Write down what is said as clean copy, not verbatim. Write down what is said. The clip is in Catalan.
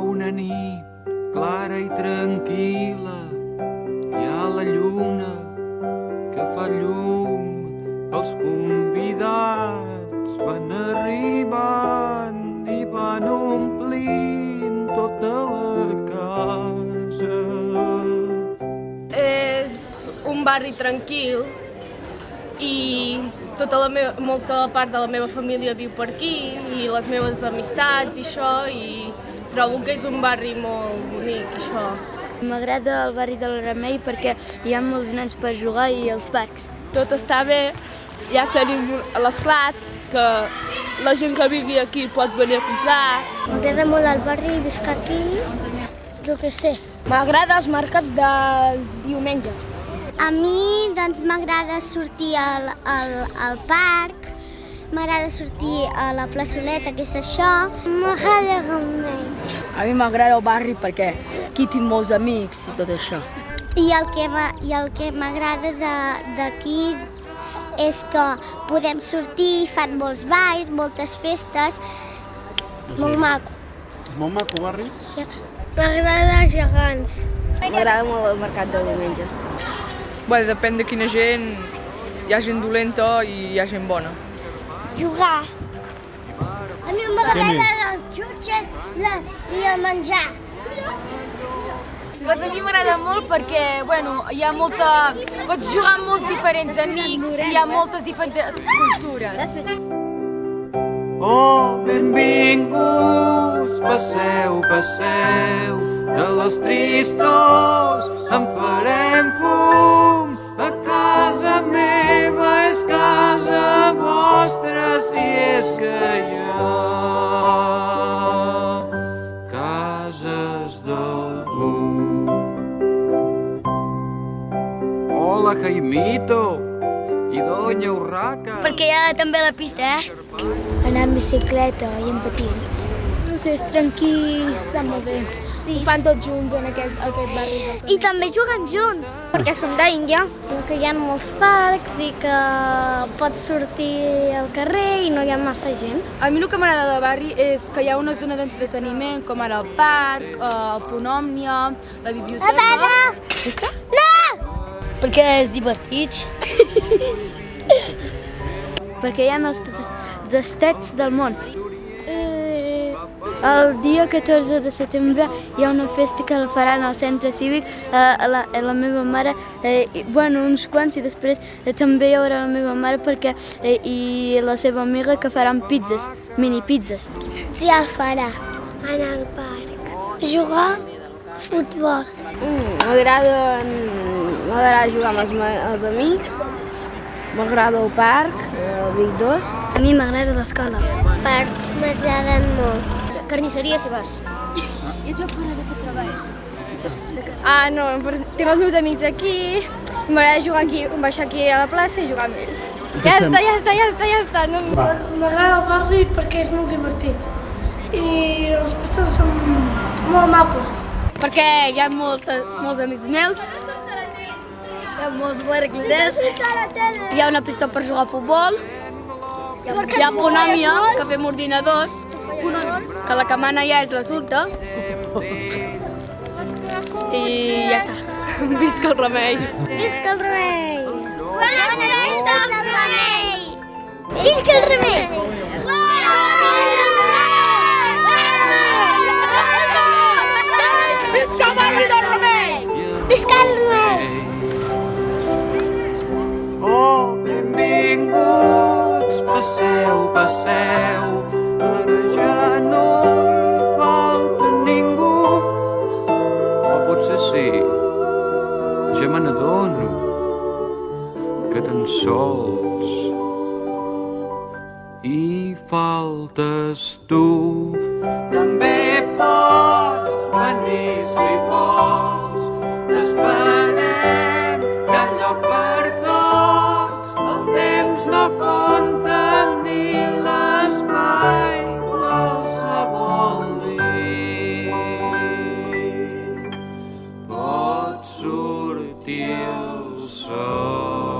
una nit clara i tranquil·la, hi ha la lluna que fa llum, els convidats van arribant i van omplint tota la casa. És un barri tranquil i molta part de la meva família viu per aquí i les meves amistats i això, i trobo que és un barri molt bonic, això. M'agrada el barri del Remei perquè hi ha molts nens per jugar i els parcs. Tot està bé, ja tenim l'esclat, que la gent que vingui aquí pot venir a comprar. M'agrada molt el barri, visc aquí, jo què sé. M'agrada els mercats del diumenge. A mi doncs m'agrada sortir al parc, m'agrada sortir a la plaçoleta, que és això. M'agrada Remei. A mi m'agrada el barri perquè aquí tinc molts amics i tot això. I el que m'agrada d'aquí és que podem sortir, fan molts balls, moltes festes. Molt maco. És molt maco el barri? Sí. M'agrada els gegants. M'agrada molt el mercat del diumenge. Bé, depèn de quina gent. Hi ha gent dolenta i hi ha gent bona. Jugar. A mi m'agraden els jutges i el menjar. Pues a mi m'agrada molt perquè hi ha pots jugar amb molts diferents amics i hi ha moltes diferents cultures. Oh, benvinguts, passeu, passeu, de les tristors en farem fum. A casa meva és casa vostra, si és que hi ha cases d'algú. Hola, Jaimito i Doña Urraca. Perquè hi ha també la pista, Anar en bicicleta i en patins. No sé, és tranquil, està molt bé. Sí. Ho fan tots junts en aquest barri. I també juguen junts, perquè som d'Índia. Que hi ha molts parcs i que pots sortir al carrer i no hi ha massa gent. A mi el que m'agrada del barri és que hi ha una zona d'entreteniment, com ara el parc, el Punt Òmnia, la biblioteca. Està? No! Perquè és divertit. Perquè hi ha els tastats del món. El dia 14 de setembre hi ha una festa que la faran al centre cívic, la meva mare, uns quants, i després també hi haurà la meva mare i la seva amiga que faran pizzas, mini pizzas. Què farà? Anar al parc. Jugar a futbol. M'agrada jugar amb els amics, m'agrada el parc, el Vic 2. A mi m'agrada l'escola. Parcs m'agraden molt. Carnisseria, si vas. I ets fora de què treball? No, tinc els meus amics aquí, m'agrada jugar aquí, baixar aquí a la plaça i jugar amb ells. Ja està. M'agrada el barri perquè és molt divertit i les persones són molt amables. Perquè hi ha molts amics meus, hi ha molts barricades, hi ha una pista per jugar a futbol, hi ha Punt Òmnia, que fem ordinadors, que la que mana ja és l'assumpte, i ja està. Visca el Remei! Visca el Remei! Bona festa al Remei! Visca el Remei! Visca el barri del Remei! Visca el Remei! Oh, benvinguts, passeu, passeu, ara ja no hi falta ningú. O potser sí, ja me n'adono que tan sols hi faltes tu. També pots venir si vols, t'esperem, hi ha lloc per tots, el temps no compta ni l'espai, qualsevol nit. sortir el sol.